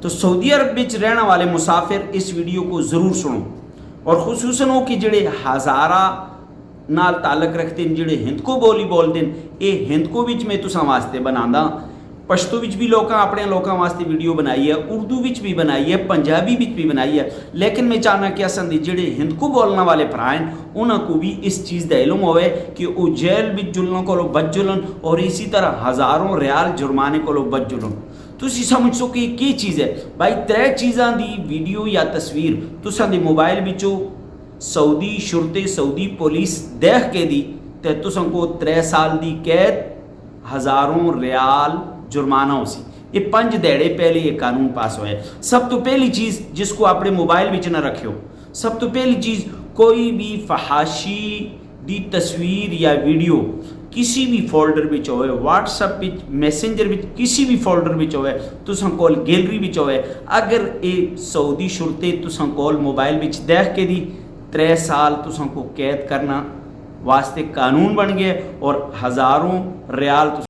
तो सऊदी अरब विच रहने वाले मुसाफिर इस वीडियो को ज़रूर सुनो और खुसूसन वो कि जिहड़े हज़ारा नाल ताल्लुक रखते हैं, जिहड़े हिंद को बोली बोलते हैं, ये हिंद को विच मैं तुसां वास्ते बनांदा। पश्तो विच भी लोकां अपने लोकां वास्ते वीडियो बनाई है, उर्दू विच भी बनाई है, पंजाबी विच भी बनाई है, लेकिन मैं चाहना कि असन जिहड़े हिंद को बोलने वाले भरा हैं उन्होंने को भी इस चीज़ का इल्म होवे कि वो जेल विच जुलने को बच जुलन और इसी तरह हज़ारों रियाल जुर्माने को बच जुलन। तुसी समझ सो कि की चीज़ है भाई, 3 चीज़ों की वीडियो या तस्वीर तुसां दे मोबाइल विचों सऊदी शुरते सऊदी पुलिस देख के दी तो तुसां को 3 साल की कैद, हज़ारों रियाल जुर्माना हो सी। ये 5 दिहाड़े पहले ये कानून पास हुआ है। सब तो पहली चीज़ जिसको अपने मोबाइल विच न रखियो, सब तो पहली चीज़ कोई भी फहाशी दी तस्वीर या वीडियो किसी भी फोल्डर विच होवे, व्हाट्सएप विच, मैसेंजर विच, किसी भी फोल्डर विच होवे, तुसां कोल गैलरी विच होवे, अगर ये सऊदी शुरते तुसां कोल मोबाइल विच देख के दी 3 साल तुसां को कैद करना वास्ते कानून बन गया और हज़ारों रियाल